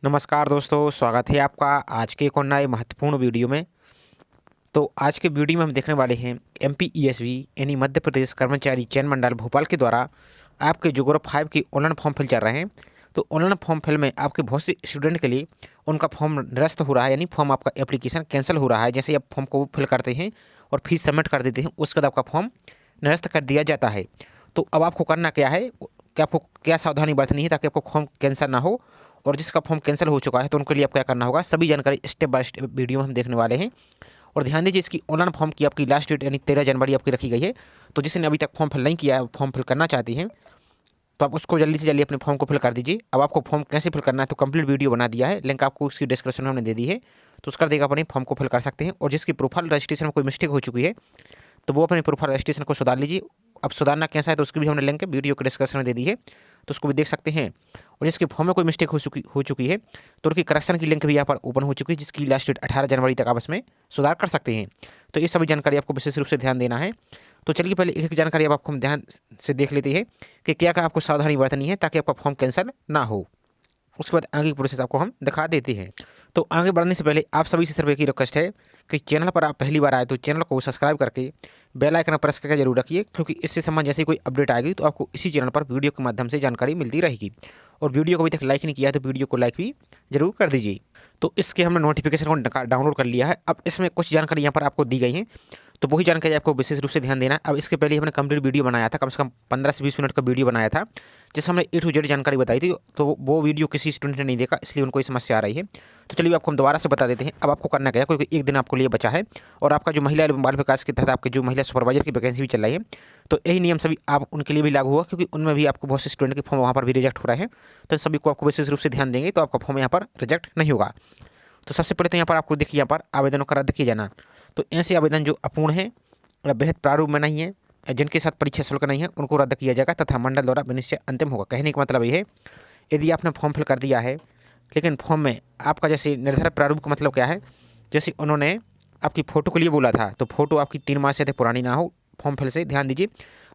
नमस्कार दोस्तों, स्वागत है आपका आज के एक और नए महत्वपूर्ण वीडियो में। तो आज के वीडियो में हम देखने वाले हैं एमपीईएसबी यानी मध्य प्रदेश कर्मचारी चयन मंडल भोपाल के द्वारा आपके जो ग्रुप 5 की ऑनलाइन फॉर्म फिल चल रहे हैं। तो ऑनलाइन फॉर्म फिल में आपके बहुत से स्टूडेंट के लिए उनका फॉर्म निरस्त हो रहा है, यानी फॉर्म आपका एप्लीकेशन कैंसिल हो रहा है। जैसे आप फॉर्म को फिल करते हैं और फीस सबमिट कर देते हैं, उसके बाद आपका फॉर्म निरस्त कर दिया जाता है। तो अब आपको करना क्या है, कि आपको क्या सावधानी बरतनी है ताकि आपको फॉर्म कैंसिल ना हो। और जिसका फॉर्म कैंसिल हो चुका है तो उनके लिए आप क्या करना होगा, सभी जानकारी स्टेप बाय स्टेप वीडियो में हम देखने वाले हैं। और ध्यान दीजिए, इसकी ऑनलाइन फॉर्म की आपकी लास्ट डेट यानी 13 जनवरी आपकी रखी गई है। तो जिसने अभी तक फॉर्म फिल नहीं किया है, फॉर्म फिल करना चाहती हैं, तो आप उसको जल्दी से जल्दी अपने फॉर्म को फिल कर दीजिए। अब आपको फॉर्म कैसे फिल करना है तो कंप्लीट वीडियो बना दिया है, लिंक आपको उसकी डिस्क्रिप्शन में हमने दे दी है। तो उसका देखा अपने फॉर्म को फिल कर सकते हैं। और जिसकी प्रोफाइल रजिस्ट्रेशन में कोई मिस्टेक हो चुकी है तो वो अपने प्रोफाइल रजिस्ट्रेशन को सुधार लीजिए। अब सुधारना कैसा है तो उसकी भी हमने लिंक वीडियो के डिस्क्रिप्शन में दे दी है, तो उसको भी देख सकते हैं। और जिसके फॉर्म में कोई मिस्टेक हो चुकी है तो उनकी करेक्शन की लिंक भी यहाँ पर ओपन हो चुकी है, जिसकी लास्ट डेट 18 जनवरी तक आप इसमें सुधार कर सकते हैं। तो ये सभी जानकारी आपको विशेष रूप से ध्यान देना है। तो चलिए पहले एक एक जानकारी अब आपको हम ध्यान से देख लेते हैं कि क्या क्या आपको सावधानी बरतनी है ताकि आपका फॉर्म कैंसिल ना हो। उसके बाद आगे की प्रोसेस आपको हम दिखा देते हैं। तो आगे बढ़ने से पहले आप सभी से सिर्फ एक ही रिक्वेस्ट है कि चैनल पर आप पहली बार आए तो चैनल को सब्सक्राइब करके बेल आइकन प्रेस करके जरूर रखिए, क्योंकि इससे संबंध जैसे कोई अपडेट आएगी तो आपको इसी चैनल पर वीडियो के माध्यम से जानकारी मिलती रहेगी। और वीडियो को अभी तक लाइक नहीं किया है तो वीडियो को लाइक भी जरूर कर दीजिए। तो इसके हमने नोटिफिकेशन को डाउनलोड कर लिया है। अब इसमें कुछ जानकारी यहाँ पर आपको दी गई है, तो वही जानकारी आपको विशेष रूप से ध्यान देना है। अब इसके पहले हमने कंप्लीट वीडियो बनाया था, कम से कम 15 से 20 मिनट का वीडियो बनाया था, जिसमें हमने ए टू जेड जानकारी बताई थी। तो वो वीडियो किसी स्टूडेंट ने नहीं देखा, इसलिए उनको ये समस्या आ रही है। तो चलिए आपको हम दोबारा से बता देते हैं। अब आपको करना क्या है, क्योंकि एक दिन आपको लिए बचा है और आपका जो महिला एवं बाल विकास के तहत आपके जो महिला सुपरवाइजर की वैकेंसी भी चल रही है, तो यही नियम सभी आप उनके लिए भी लागू हुआ, क्योंकि उनमें भी आपको बहुत से स्टूडेंट के फॉर्म वहाँ पर भी रिजेक्ट हो रहे हैं। तो सभी को आपको विशेष रूप से ध्यान देंगे तो आपका फॉर्म यहाँ पर रिजेक्ट नहीं होगा। तो सबसे पहले तो यहाँ पर आपको देखिए, यहाँ पर आवेदनों का रद्द किया जाना। तो ऐसे आवेदन जो अपूर्ण है या बेहद प्रारूप में नहीं है, जिनके साथ परीक्षा शुल्क नहीं है, उनको रद्द किया जाएगा तथा मंडल द्वारा विनिश्चय अंतिम होगा। कहने का मतलब ये है, यदि आपने फॉर्म फिल कर दिया है लेकिन फॉर्म में आपका जैसे निर्धारित प्रारूप का मतलब क्या है, जैसे उन्होंने आपकी फ़ोटो के लिए बोला था तो फ़ोटो आपकी 3 माह से अधिक पुरानी ना हो फॉर्म फिल से ध्यान दीजिए।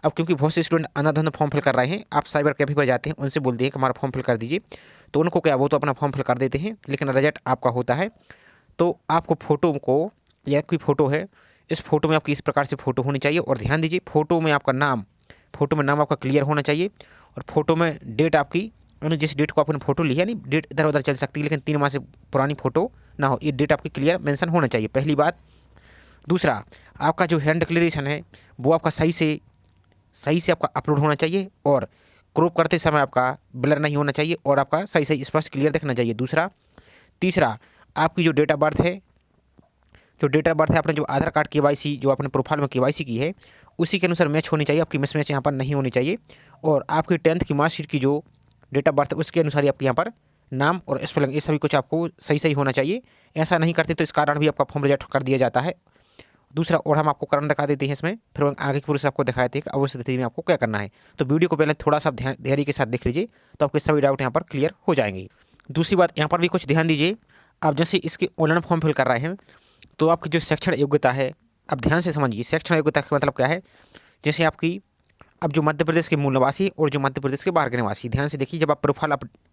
अब क्योंकि बहुत से स्टूडेंट अंधाधुंध फॉर्म फिल कर रहे हैं, आप साइबर कैफे पर जाते हैं, उनसे बोलते हैं कि हमारा फॉर्म फिल कर दीजिए, तो उनको क्या, वो तो अपना फॉर्म फिल कर देते हैं लेकिन रिजल्ट आपका होता है। तो आपको फ़ोटो को, या कोई फ़ोटो है, इस फ़ोटो में आपकी इस प्रकार से फ़ोटो होनी चाहिए। और ध्यान दीजिए, फ़ोटो में आपका नाम, फ़ोटो में नाम आपका क्लियर होना चाहिए। और फ़ोटो में डेट आपकी, यानी जिस डेट को आपने फ़ोटो ली है, यानी डेट इधर उधर चल सकती है लेकिन 3 माह से पुरानी फ़ोटो ना हो, ये डेट आपकी क्लियर मेंशन होना चाहिए, पहली बात। दूसरा, आपका जो हैंड डिक्लेरेशन है वो आपका सही से आपका अपलोड होना चाहिए, और क्रॉप करते समय आपका ब्लर नहीं होना चाहिए, और आपका सही सही स्पष्ट क्लियर दिखना चाहिए, दूसरा। तीसरा, आपकी जो डेट ऑफ बर्थ है, आपने जो आधार कार्ड केवाईसी जो आपने प्रोफाइल में केवाईसी की है उसी के अनुसार मैच होनी चाहिए, आपकी मिसमैच यहाँ पर नहीं होनी चाहिए। और आपकी 10th की मार्कशीट की जो डेट ऑफ बर्थ है उसके अनुसार ही आपके यहाँ पर नाम और स्पेलिंग, ये सभी कुछ आपको सही सही होना चाहिए। ऐसा नहीं करते तो इस कारण भी आपका फॉर्म रिजेक्ट कर दिया जाता है, दूसरा। और हम आपको कारण दिखा देते हैं इसमें, फिर आगे की प्रोसेस आपको दिखाते हैं कि अवश्य स्थिति में आपको क्या करना है। तो वीडियो को पहले थोड़ा सा धैर्य के साथ देख लीजिए, तो आपके सभी डाउट यहाँ पर क्लियर हो जाएंगे। दूसरी बात, यहाँ पर भी कुछ ध्यान दीजिए। आप जैसे इसके ऑनलाइन फॉर्म फिल कर रहे हैं तो आपकी जो शैक्षणिक योग्यता है, अब ध्यान से समझिए, शैक्षणिक योग्यता का मतलब क्या है। जैसे आपकी, अब जो मध्य प्रदेश के मूल निवासी और जो मध्य प्रदेश के बाहर के निवासी, ध्यान से देखिए, जब आप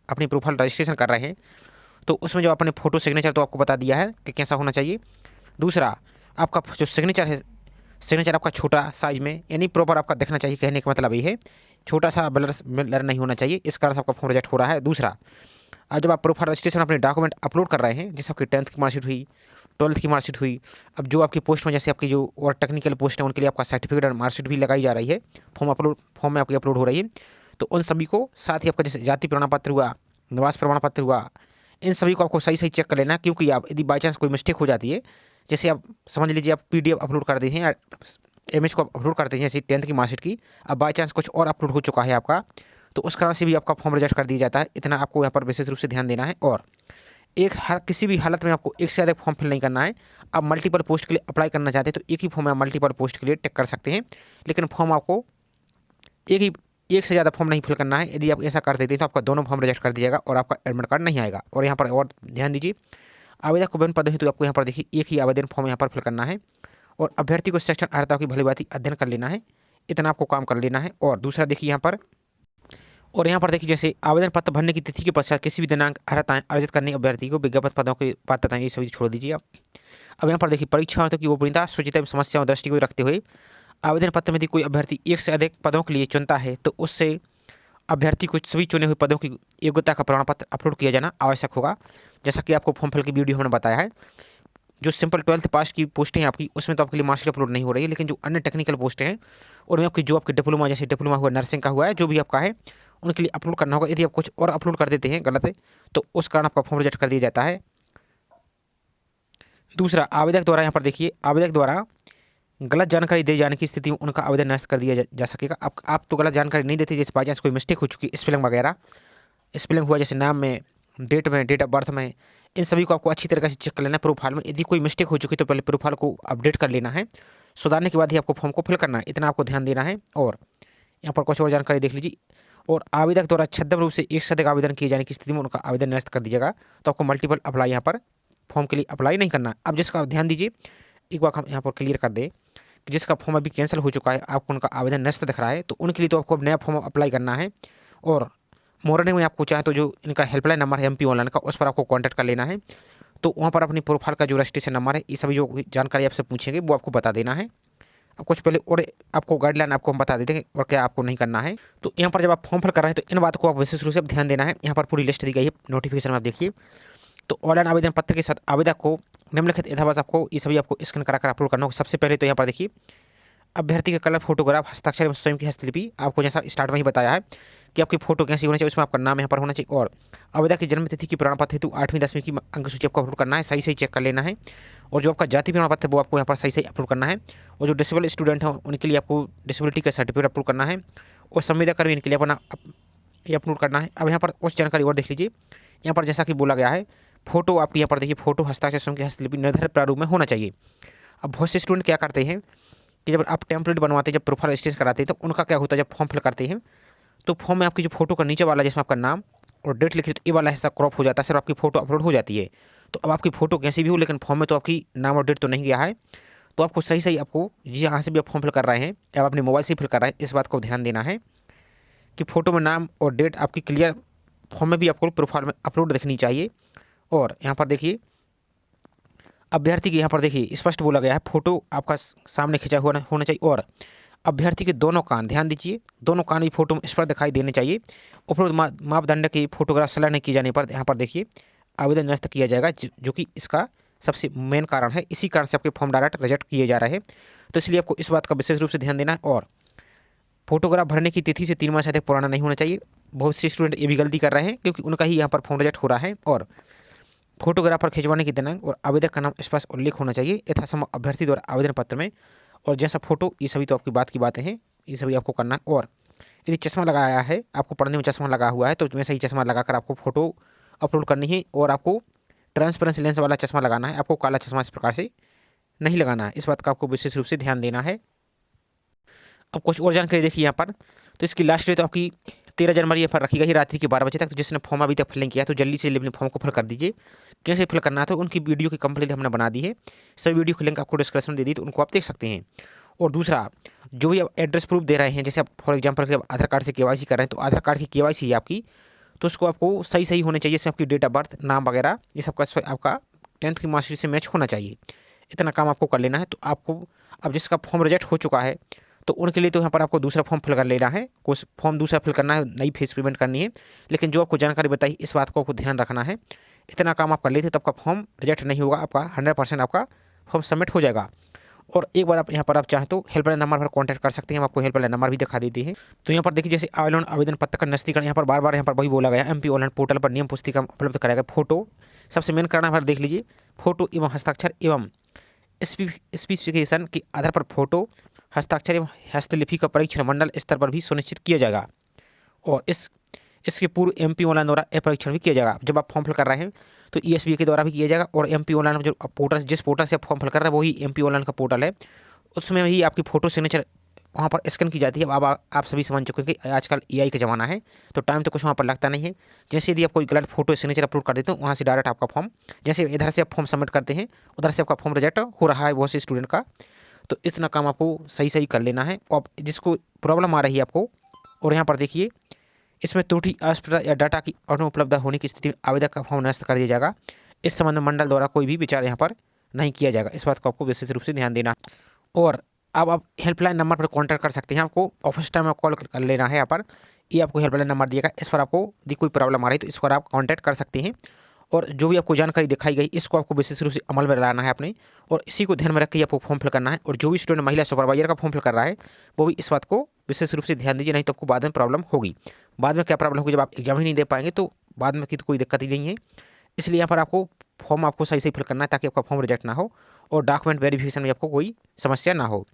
अपनी प्रोफाइल रजिस्ट्रेशन कर रहे हैं तो उसमें जब आपने फोटो सिग्नेचर तो आपको बता दिया है कि कैसा होना चाहिए। दूसरा, आपका जो सिग्नेचर है, सिग्नेचर आपका छोटा साइज में, यानी प्रॉपर आपका दिखना चाहिए। कहने का मतलब ये है, छोटा सा ब्लर नहीं होना चाहिए, इस कारण से आपका फॉर्म रिजेक्ट हो रहा है। दूसरा, अब जब आप प्रोफाइल रजिस्ट्रेशन अपने डॉक्यूमेंट अपलोड कर रहे हैं, जैसे आपकी 10th की मार्कशीट हुई, 12th की मार्कशीट हुई, अब जो आपकी पोस्ट में, जैसे आपकी जो और टेक्निकल पोस्ट है उनके लिए आपका सर्टिफिकेट और मार्कशीट भी लगाई जा रही है, फॉर्म में आपकी अपलोड हो रही है। तो उन सभी को, साथ ही आपका जैसे जाति प्रमाण पत्र हुआ, निवास प्रमाण पत्र हुआ, इन सभी को आपको सही सही चेक कर लेना, क्योंकि आप यदि बाई चांस कोई मिस्टेक हो जाती है, जैसे आप समझ लीजिए आप PDF अपलोड कर देते हैं या इमेज को अपलोड करते हैं, जैसे 10th की मार्कशीट की, अब बाई चांस कुछ और अपलोड हो चुका है आपका, तो उस कारण से भी आपका फॉर्म रिजेक्ट कर दिया जाता है। इतना आपको यहाँ पर विशेष रूप से ध्यान देना है। और किसी भी हालत में आपको एक से अधिक फॉर्म फिल नहीं करना है। आप मल्टीपल पोस्ट के लिए अप्लाई करना चाहते हैं तो एक ही फॉर्म में आप मल्टीपल पोस्ट के लिए टिक कर सकते हैं, लेकिन फॉर्म आपको एक से ज़्यादा फॉर्म नहीं फिल करना है। यदि आप ऐसा कर देते हैं तो आपका दोनों फॉर्म रिजेक्ट कर दिया जाएगा और आपका एडमिट कार्ड नहीं आएगा। और यहाँ पर और ध्यान दीजिए, आवेदक को विभिन्न पद है तो आपको यहाँ पर देखिए एक ही आवेदन फॉर्म यहाँ पर फिल करना है, और अभ्यर्थी को सेक्शन अर्हता की भली भांति अध्ययन कर लेना है, इतना आपको काम कर लेना है। और दूसरा देखिए, यहाँ पर और यहाँ पर देखिए जैसे आवेदन पत्र भरने की तिथि के पश्चात किसी भी दिनांक अर्हताएं अर्जित करने अभ्यर्थी को विज्ञापन पदों की पात्रताएं ये सभी छोड़ दीजिए आप। अब यहाँ पर देखिए परीक्षाओं की गोपनीयता सूचिता एवं समस्याओं दृष्टिकोण रखते हुए आवेदन पत्र में यदि कोई अभ्यर्थी एक से अधिक पदों के लिए चुनता है तो उससे अभ्यर्थी को सभी चुने हुए पदों की योग्यता का प्रमाण पत्र अपलोड किया जाना आवश्यक होगा। जैसा कि आपको फॉर्म फिल की वीडियो हमने बताया है, जो सिंपल 12th पास की पोस्टें हैं आपकी, उसमें तो आपके लिए मार्कशीट अपलोड नहीं हो रही है, लेकिन जो अन्य टेक्निकल पोस्टें हैं उनमें आपकी जो आपकी डिप्लोमा, जैसे डिप्लोमा हुआ, नर्सिंग का हुआ है, जो भी आपका है उनके लिए अपलोड करना होगा। यदि आप कुछ और अपलोड कर देते हैं गलत है तो उस कारण आपका फॉर्म रिजेक्ट कर दिया जाता है। दूसरा, आवेदक द्वारा यहाँ पर देखिए आवेदक द्वारा गलत जानकारी दे जाने की स्थिति में उनका आवेदन निरस्त कर दिया जा सकेगा। आप तो गलत जानकारी नहीं देते, जैसे बाई चांस कोई मिस्टेक हो चुकी है, स्पेलिंग वगैरह स्पेलिंग हुआ जैसे नाम में, डेट में, डेट ऑफ बर्थ में, इन सभी को आपको अच्छी तरीके से चेक कर लेना है प्रोफाइल में। यदि कोई मिस्टेक हो चुकी तो पहले प्रोफाइल को अपडेट कर लेना है, सुधारने के बाद ही आपको फॉर्म को फिल करना है, इतना आपको ध्यान देना है। और यहाँ पर कुछ और जानकारी देख लीजिए। और आवेदक द्वारा छद्म रूप से एक से अधिक आवेदन किए जाने की स्थिति में उनका आवेदन निरस्त कर दीजिएगा। तो आपको मल्टीपल अप्लाई यहाँ पर फॉर्म के लिए अप्लाई नहीं करना। अब जिसका ध्यान दीजिए, एक बार हम यहाँ पर क्लियर कर दें कि जिसका फॉर्म अभी कैंसिल हो चुका है, आपको उनका आवेदन निरस्त दिख रहा है, तो उनके लिए तो आपको अब नया फॉर्म अप्लाई करना है। और मॉर्निंग में आपको चाहे तो जो इनका हेल्पलाइन नंबर है एमपी ऑनलाइन का, उस पर आपको कांटेक्ट कर लेना है। तो वहाँ पर अपनी प्रोफाइल का जो रजिस्ट्रेशन नंबर है, ये सभी जो जानकारी आपसे पूछेंगे वो आपको बता देना है। अब कुछ पहले और आपको गाइडलाइन आपको हम बता देते हैं और क्या आपको नहीं करना है। तो यहाँ पर जब आप फॉर्म फिल कर रहे हैं तो इन बातों को आप विशेष रूप से ध्यान देना है। यहाँ पर पूरी लिस्ट दी गई है नोटिफिकेशन में, आप देखिए। तो ऑनलाइन आवेदन पत्र के साथ आवेदक को निम्नलिखित यथावत आपको ये सभी आपको स्कैन कराकर अपलोड करना होगा। सबसे पहले तो यहाँ पर देखिए अभ्यर्थी का कलर फोटोग्राफ, हस्ताक्षर एवं स्वयं की हस्तलिपि। आपको जैसा स्टार्ट में ही बताया है कि आपकी फोटो कैसी होनी चाहिए, उसमें आपका नाम यहाँ पर होना चाहिए। और आवेदक की जन्म तिथि की प्रमाण पत्र हेतु 8वीं 10वीं की अंक सूची आपको अपलोड करना है, सही सही चेक कर लेना है। और जो आपका जाति प्रमाण पत्र वो आपको यहाँ पर सही सही अपलोड करना है। और जो डिसेबल स्टूडेंट हैं उनके लिए आपको डिसेबिलिटी का सर्टिफिकेट अपलोड करना है। और संविदा कर्मी इनके लिए अपना ये अपलोड करना है। अब यहाँ पर कुछ जानकारी और देख लीजिए। यहाँ पर जैसा कि बोला गया है, फोटो आपकी यहाँ पर देखिए, फोटो, हस्ताक्षर, स्वयं की हस्तलिपि निर्धारित प्रारूप में होना चाहिए। अब बहुत से स्टूडेंट क्या करते हैं कि जब आप टेम्पलेट बनवाते हैं, जब प्रोफाइल रजिस्ट्रेशन कराते हैं, तो उनका क्या होता है, जब फॉर्म फिल करते हैं तो फॉर्म में आपकी जो फोटो का नीचे वाला जिसमें आपका नाम और डेट लिखी, तो ये वाला हिस्सा क्रॉप हो जाता है, सिर्फ आपकी फोटो अपलोड हो जाती है। तो अब आपकी फोटो कैसी भी हो, लेकिन फॉर्म में तो आपकी नाम और डेट तो नहीं गया है। तो आपको सही सही आपको जहाँ से भी आप फॉर्म फिल कर रहे हैं या अपने मोबाइल से फिल कर रहे हैं, इस बात को ध्यान देना है कि फोटो में नाम और डेट आपकी क्लियर फॉर्म में भी आपको प्रोफाइल में अपलोड दिखनी चाहिए। और यहाँ पर देखिए अभ्यर्थी के यहाँ पर देखिए स्पष्ट बोला गया है, फोटो आपका सामने खिंचा हुआ होना चाहिए। और अभ्यर्थी के दोनों कान, ध्यान दीजिए, दोनों कान भी फोटो में स्पष्ट दिखाई देने चाहिए। उपरोक्त मापदंड की फोटोग्राफ सलाह नहीं की जाने पर यहाँ पर देखिए आवेदन निरस्त किया जाएगा, जो कि इसका सबसे मेन कारण है। इसी कारण से आपके फॉर्म डायरेक्ट रिजेक्ट किए जा रहे हैं। तो इसलिए आपको इस बात का विशेष रूप से ध्यान देना है। और फोटोग्राफ भरने की तिथि से 3 माह से अधिक पुराना नहीं होना चाहिए। बहुत से स्टूडेंट ये भी गलती कर रहे हैं क्योंकि उनका ही यहाँ पर फॉर्म रिजेक्ट हो रहा है। और फोटोग्राफर खिंचवाने की दिनांक और आवेदक का नाम स्पष्ट उल्लेख होना चाहिए यथासंभव अभ्यर्थी द्वारा आवेदन पत्र में। और जैसा फोटो, ये सभी तो आपकी बात की बातें हैं, ये सभी आपको करना है। और यदि चश्मा लगाया है, आपको पढ़ने में चश्मा लगा हुआ है, तो वैसे ही चश्मा लगाकर आपको फोटो अपलोड करनी है। और आपको ट्रांसपेरेंसी लेंस वाला चश्मा लगाना है, आपको काला चश्मा इस प्रकार से नहीं लगाना है। इस बात का आपको विशेष रूप से ध्यान देना है। अब कुछ और जानकारी देखिए यहाँ पर। तो इसकी लास्ट डेट तो आपकी 13 जनवरी पर रखी गई रात्रि के 12 बजे तक। तो जिसने फॉर्म अभी तक फिल नहीं किया तो जल्दी से अपने फॉर्म को फिल कर दीजिए। कैसे फिल करना है तो उनकी वीडियो की कंप्लीट हमने बना दी है, सभी वीडियो की लिंक आपको डिस्क्रिप्शन में दे दी, तो उनको आप देख सकते हैं। और दूसरा, जो भी आप एड्रेस प्रूफ दे रहे हैं, जैसे आप फॉर एग्जांपल आधार कार्ड से केवाईसी कर रहे हैं, तो आधार कार्ड की केवाईसी है आपकी, तो उसको आपको सही सही होने चाहिए। इसमें आपकी डेट ऑफ बर्थ, नाम वगैरह ये सब का आपका 10th की मार्कशीट से मैच होना चाहिए। इतना काम आपको कर लेना है। तो आपको अब जिसका फॉर्म रिजेक्ट हो चुका है तो उनके लिए तो यहाँ पर आपको दूसरा फॉर्म फिल कर लेना है, कुछ फॉर्म दूसरा फिल करना है, नई फीस पेमेंट करनी है। लेकिन जो आपको जानकारी बताई, इस बात को आपको ध्यान रखना है। इतना काम आप कर लेते तो आपका फॉर्म रिजेक्ट नहीं होगा, आपका 100% आपका फॉर्म सबमिट हो जाएगा। और एक बार आप यहाँ पर आप चाहें तो हेल्पलाइन नंबर पर कांटेक्ट कर सकते हैं, हम आपको हेल्पलाइन नंबर भी दिखा देते हैं। तो यहाँ पर देखिए जैसे आवेदन पत्र का नस्तीकरण, यहाँ पर बार बार यहाँ पर वही बोला गया, एमपी ऑनलाइन पोर्टल पर नियम पुस्तिका उपलब्ध कराया गया। फोटो सबसे मेन कारण है, देख लीजिए, फोटो एवं हस्ताक्षर एवं स्पेसिफिकेशन के आधार पर फोटो, हस्ताक्षर एवं हस्तलिपि का परीक्षण मंडल स्तर पर भी सुनिश्चित किया जाएगा। और इसके पूर्व एमपी ऑनलाइन द्वारा परीक्षण भी किया जाएगा। जब आप फॉर्म फिल कर रहे हैं तो ईएसबी के द्वारा भी किया जाएगा। और एमपी ऑनलाइन जो पोर्टल, जिस पोर्टल से आप फॉर्म फिल कर रहे हैं वही एमपी ऑनलाइन का पोर्टल है, उसमें ही आपकी फोटो सिग्नेचर वहाँ पर स्कैन की जाती है। अब आप सभी समझ चुके हैं कि आजकल एआई का ज़माना है, तो टाइम तो कुछ वहाँ पर लगता नहीं है। जैसे यदि आप कोई गलत फोटो सिग्नेचर अपलोड कर देते हो, वहाँ से डायरेक्ट आपका फॉर्म, जैसे इधर से आप फॉर्म सबमिट करते हैं उधर से आपका फॉर्म रिजेक्ट हो रहा है बहुत से स्टूडेंट का। तो इतना काम आपको सही सही कर लेना है। और जिसको प्रॉब्लम आ रही है आपको, और यहाँ पर देखिए इसमें त्रुटि, अस्पष्टता या डाटा की अनुपलब्धता होने की स्थिति में आवेदक का फॉर्म निरस्त कर दिया जाएगा। इस संबंध में मंडल द्वारा कोई भी विचार यहाँ पर नहीं किया जाएगा। इस बात को आपको विशेष रूप से ध्यान देना। और अब आप हेल्पलाइन नंबर पर कॉन्टैक्ट कर सकते हैं। आपको ऑफिस टाइम में कॉल कर लेना है। यहाँ पर ये आपको हेल्पलाइन नंबर दिएगा। इस पर आपको यदि कोई प्रॉब्लम आ रही है तो इस पर आप कॉन्टैक्ट कर सकते हैं। और जो भी आपको जानकारी दिखाई गई इसको आपको विशेष रूप से अमल में लाना है अपने, और इसी को ध्यान में रख के आपको फॉर्म फिल करना है। और जो भी स्टूडेंट महिला सुपरवाइजर का फॉर्म फिल कर रहा है वो भी इस बात को विशेष रूप से ध्यान दीजिए, नहीं तो आपको बाद में प्रॉब्लम होगी। बाद में क्या प्रॉब्लम होगी, जब आप एग्जाम ही नहीं दे पाएंगे तो बाद में की तो कोई दिक्कत ही नहीं है। इसलिए यहाँ पर आपको फॉर्म आपको सही सही फिल करना है ताकि आपका फॉर्म रिजेक्ट ना हो और डॉक्यूमेंट वेरिफिकेशन में आपको कोई समस्या ना हो।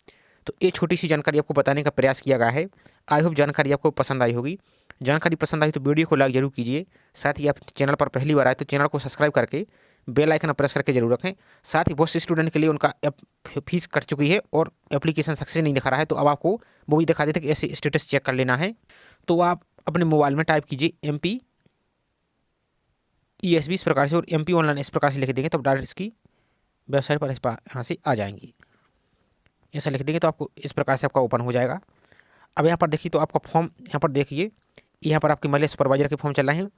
तो ये छोटी सी जानकारी आपको बताने का प्रयास किया गया है। आई होप जानकारी आपको पसंद आई होगी। जानकारी पसंद आई तो वीडियो को लाइक जरूर कीजिए। साथ ही आप चैनल पर पहली बार आए तो चैनल को सब्सक्राइब करके बेल आइकन प्रेस करके जरूर रखें। साथ ही बहुत से स्टूडेंट के लिए उनका फीस कट चुकी है और एप्लीकेशन सक्सेस नहीं दिखा रहा है, तो अब आपको वो भी दिखा देते कि ऐसे स्टेटस चेक कर लेना है। तो आप अपने मोबाइल में टाइप कीजिए MPESB इस प्रकार से और MP ऑनलाइन इस प्रकार से लिख देंगे तो डायरेक्ट इसकी वेबसाइट पर यहाँ से आ जाएंगी। ऐसा लिख देंगे तो आपको इस प्रकार से आपका ओपन हो जाएगा। अब यहाँ पर देखिए तो आपका फॉर्म यहाँ पर देखिए, यहाँ पर आपकी महिला सुपरवाइजर के फॉर्म चल रहे हैं।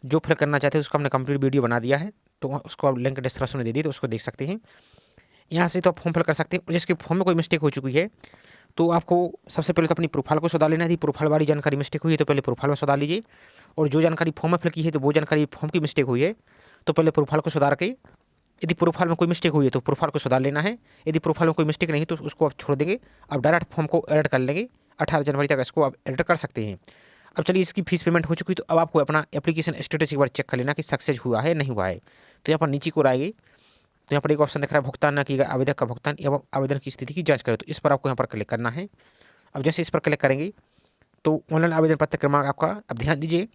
जो फिल करना चाहते हैं उसका हमने कंप्लीट वीडियो बना दिया है, तो उसको आप लिंक डिस्क्रिप्शन में दे दी तो उसको देख सकते हैं। यहाँ से तो आप फॉर्म फिल कर सकते हैं। और जिसके फॉर्म में कोई मिस्टेक हो चुकी है तो आपको सबसे पहले तो अपनी प्रोफाइल को सुधार लेना है। प्रोफाइल वाली जानकारी मिस्टेक हुई है तो पहले प्रोफाइल में सुधार लीजिए। और जो जानकारी फॉर्म में फिल की है तो वो जानकारी फॉर्म की मिस्टेक हुई है तो पहले प्रोफाइल को सुधार के, यदि प्रोफाइल में कोई मिस्टेक हुई है तो प्रोफाइल को सुधार लेना है। यदि प्रोफाइल में कोई मिस्टेक नहीं तो उसको आप छोड़ देंगे। आप डायरेक्ट फॉर्म को एडिट कर लेंगे। 18 जनवरी तक इसको आप एडिट कर सकते हैं। अब चलिए इसकी फीस पेमेंट हो चुकी तो अब आपको अपना एप्लीकेशन स्टेटस एक बार चेक कर लेना कि सक्सेस हुआ है नहीं हुआ है। तो यहाँ पर नीचे को आएगी तो यहाँ पर एक ऑप्शन दिख रहा है भुगतान न किया गया आवेदक का भुगतान एवं आवेदन की स्थिति की जांच करें, तो इस पर आपको यहाँ पर क्लिक करना है। अब जैसे इस पर क्लिक करेंगे तो ऑनलाइन आवेदन पत्र क्रमांक आपका, अब ध्यान दीजिए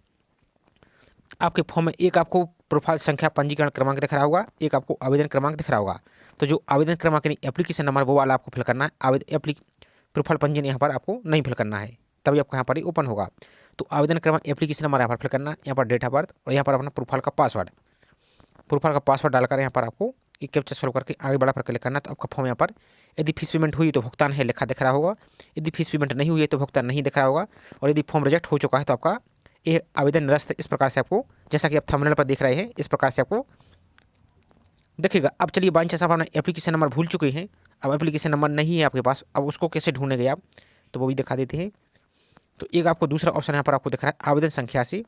आपके फॉर्म में एक आपको प्रोफाइल संख्या पंजीकरण क्रमांक दिख रहा होगा, एक आपको आवेदन क्रमांक दिख रहा होगा। तो जो आवेदन क्रमांक यानी एप्लीकेशन नंबर वो वाला आपको फिल करना है। प्रोफाइल पंजीयन यहाँ पर आपको नहीं फिल करना है, तभी आपको यहाँ पर ही ओपन होगा। तो आवेदन क्रमांक एप्लीकेशन नंबर यहाँ पर फिल करना है, यहाँ पर डेट ऑफ बर्थ और यहाँ पर अपना प्रोफाइल का पासवर्ड डालकर यहाँ पर आपको एक कैप्चा सॉल्व करके आगे बढ़ा पर क्लिक करना है। तो आपका फॉर्म यहाँ पर यदि फीस पेमेंट हुई तो भुगतान है लिखा दिख रहा होगा, यदि फीस पेमेंट नहीं हुई है तो भुगतान नहीं दिख रहा होगा, और यदि फॉर्म रिजेक्ट हो चुका है तो आपका ये आवेदन निरस्त इस प्रकार से आपको, जैसा कि आप थंबनेल पर देख रहे हैं, इस प्रकार से आपको दिखेगा। अब चलिए बाई चांस आप अपना एप्लीकेशन नंबर भूल चुके हैं, अब एप्लीकेशन नंबर नहीं है आपके पास, अब उसको कैसे ढूंढेंगे आप, तो वो भी दिखा देते हैं। तो एक आपको दूसरा ऑप्शन यहाँ पर आपको दिख रहा है आवेदन संख्या से,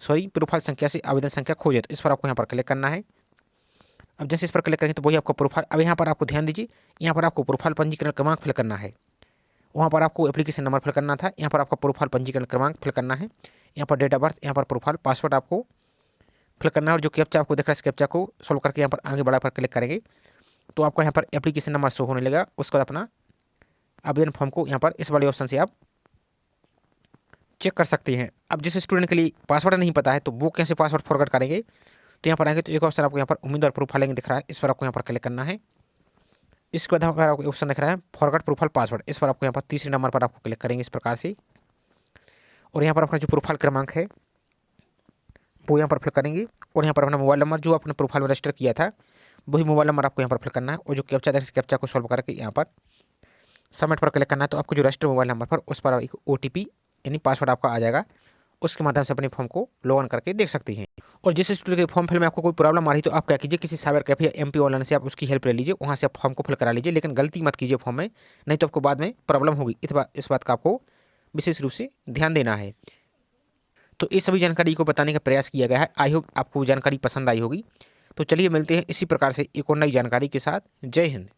प्रोफाइल संख्या से आवेदन संख्या खोजे, तो इस पर आपको यहाँ पर क्लिक करना है। अब जैसे इस पर क्लिक करेंगे तो वही आपको प्रोफाइल, अब यहाँ पर आपको ध्यान दीजिए यहाँ पर आपको प्रोफाइल पंजीकरण क्रमांक फिल करना है। वहाँ पर आपको एप्लीकेशन नंबर फिल करना था, यहाँ पर आपका प्रोफाइल पंजीकरण क्रमांक फिल करना है, यहाँ पर डेट ऑफ बर्थ, यहाँ पर प्रोफाइल पासवर्ड आपको फिल करना है। और जो कैप्चा आपको दिख रहा है इस कैप्चा को सोल्व करके यहाँ पर आगे बढ़ा पर क्लिक करेंगे तो आपको यहाँ पर एप्लीकेशन नंबर शो होने लगेगा। उसके बाद अपना आवेदन फॉर्म को यहाँ पर इस वाले ऑप्शन से आप चेक कर सकते हैं। अब जिस स्टूडेंट के लिए पासवर्ड नहीं पता है तो वो कैसे पासवर्ड फॉरवर्ड करेंगे, तो यहाँ पर आएंगे तो एक ऑप्शन आपको यहाँ पर उम्मीदवार प्रोफाइलिंग दिख रहा है, इस पर आपको यहाँ पर क्लिक करना है। इसके बाद आपको ऑप्शन दिख रहा है फॉरवर्ड प्रोफाइल पासवर्ड, इस पर आपको यहाँ पर तीसरे नंबर पर आपको क्लिक करेंगे इस प्रकार से। और यहाँ पर अपना जो प्रोफाइल क्रमांक है वो यहाँ पर फिल करेंगे, और यहाँ पर अपना मोबाइल नंबर जो आपने प्रोफाइल में रजिस्टर किया था वही मोबाइल नंबर आपको यहाँ पर फिल करना है। और जो कैप्चा इस कैप्चा को सॉल्व करके यहाँ पर सबमिट पर क्लिक करना है। तो आपको जो रजिस्टर मोबाइल नंबर पर उस पर एक OTP यानी पासवर्ड आपका आ जाएगा, उसके माध्यम से अपने फॉर्म को लॉग इन करके देख सकते हैं। और जिस स्टूडेंट के फॉर्म फिल में आपको कोई प्रॉब्लम आ रही तो आप क्या कीजिए किसी साइबर कैफे या MP ऑनलाइन से आप उसकी हेल्प ले लीजिए, वहाँ से आप फॉर्म को फिल करा लीजिए, लेकिन गलती मत कीजिए फॉर्म में, नहीं तो आपको बाद में प्रॉब्लम होगी। इस बात का आपको विशेष रूप से ध्यान देना है। तो ये सभी जानकारी को बताने का प्रयास किया गया है। आई होप आपको जानकारी पसंद आई होगी। तो चलिए मिलते हैं इसी प्रकार से एक और नई जानकारी के साथ। जय हिंद।